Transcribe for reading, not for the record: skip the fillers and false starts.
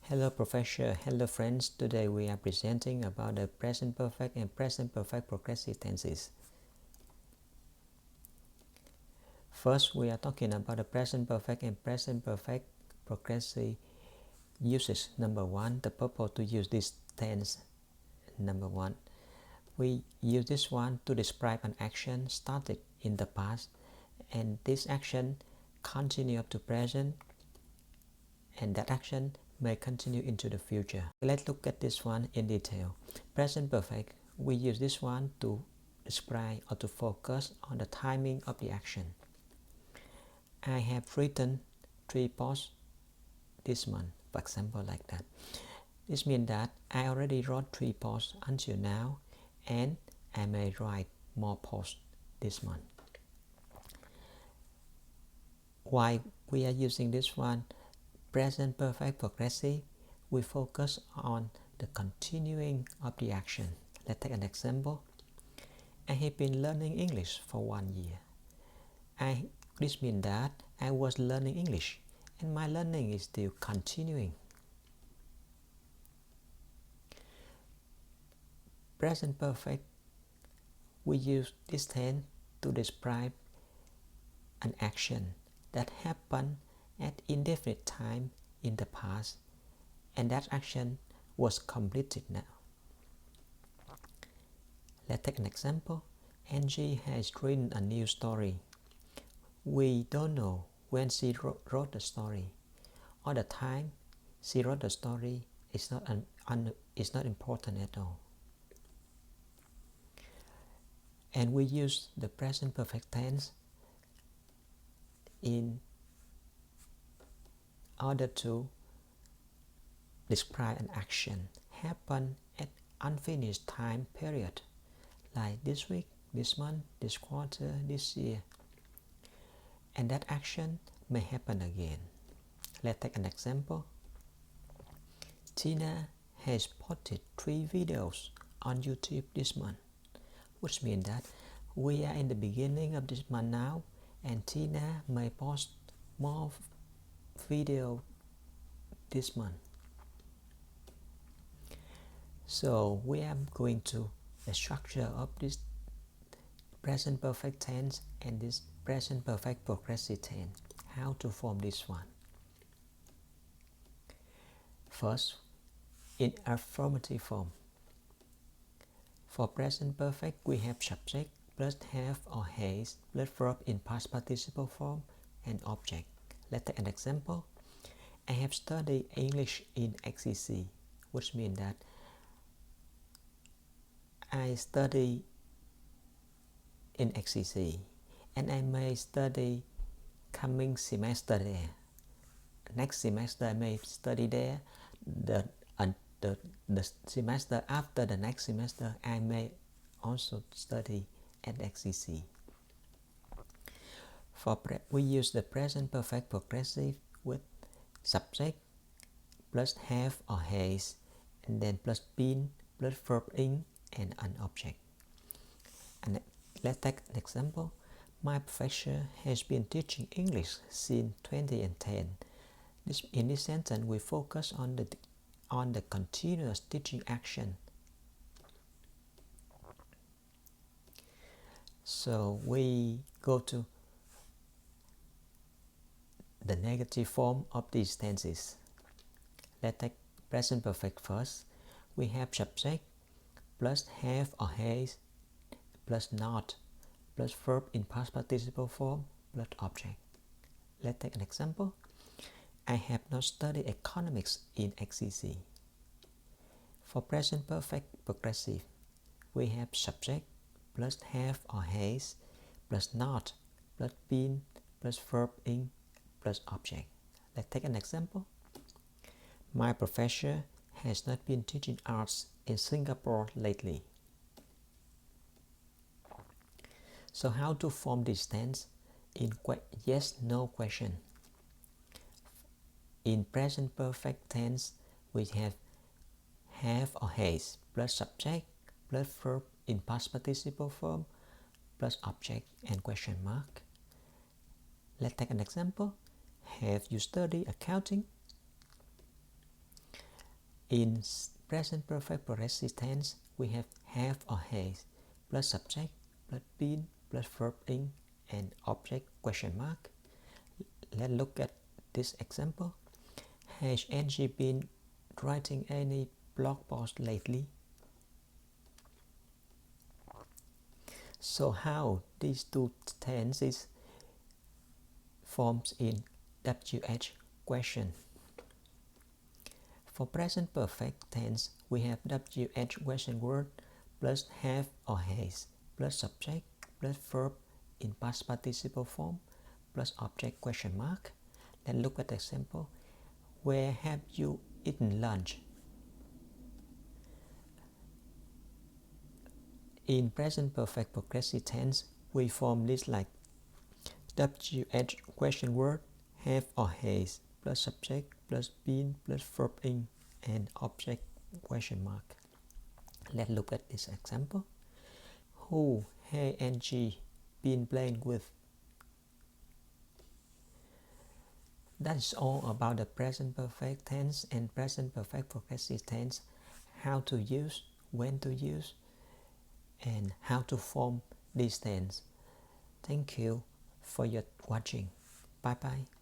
Hello Professor, hello friends. Today we are presenting about the present perfect and present perfect progressive tenses. First, we are talking about the present perfect and present perfect progressive uses. Number one, the purpose to use this tense. Number one, we use this one to describe an action started in the past, and this action continue up to present, and that action may continue into the future. Let's look at this one in detail. Present perfect, we use this one to describe or to focus on the timing of the action. I have written 3 posts this month, for example, like that. This means that I already wrote 3 posts until now, and I may write more posts this month. Why we are using this one, present perfect progressive, we focus on the continuing of the action. Let's take an example. I have been learning English for 1 year. This means that I was learning English, and my learning is still continuing. Present perfect, we use this tense to describe an action that happened at indefinite time in the past, and that action was completed now. Let's take an example. Angie has written a new story. We don't know when she wrote the story, or the time she wrote the story is not important at all. And we use the present perfect tense in order to describe an action happen at unfinished time period, like this week, this month, this quarter, this year, and that action may happen again. Let's take an example. Tina has posted 3 videos on YouTube this month, which means that we are in the beginning of this month now, and Tina may post more video this month. So we are going to the structure of this present perfect tense and this present perfect progressive tense. How to form this one? First, in affirmative form. For present perfect, we have subject plus have or has plus verb in past participle form and object. Let's take an example. I have studied English in XCC, which means that I study in XCC, and I may study coming semester there. Next semester I may study there. The semester after the next semester I may also study at XCC. We use the present perfect progressive with subject plus have or has, and then plus been plus verb in and an object. And let's take an example. My professor has been teaching English since 2010. In this sentence, we focus on the continuous teaching action. So we go to the negative form of these tenses. Let's take present perfect first. We have subject plus have or has plus not plus verb in past participle form plus object. Let's take an example. I have not studied economics in XCC. For present perfect progressive, we have subject plus have or has plus not plus been plus verb in plus object. Let's take an example. My professor has not been teaching arts in Singapore lately. So how to form this tense in yes/no question? In present perfect tense, we have or has plus subject plus verb in past participle form plus object and question mark. Let's take an example. Have you studied accounting? In present perfect progressive tense, we have have or has plus subject plus been plus verb in and object question mark. Let's look at this example. Has Angie been writing any blog post lately? So how these two tenses forms in WH question. For present perfect tense, we have WH question word plus have or has plus subject plus verb in past participle form plus object question mark. Let's look at the example. Where have you eaten lunch? In present perfect progressive tense, we form this like WH question word have or has plus subject plus been plus verb in and object question mark. Let's look at this example. Who has Angie been playing with? That's all about the present perfect tense and present perfect progressive tense, how to use, when to use, and how to form these tense. Thank you for your watching. Bye bye.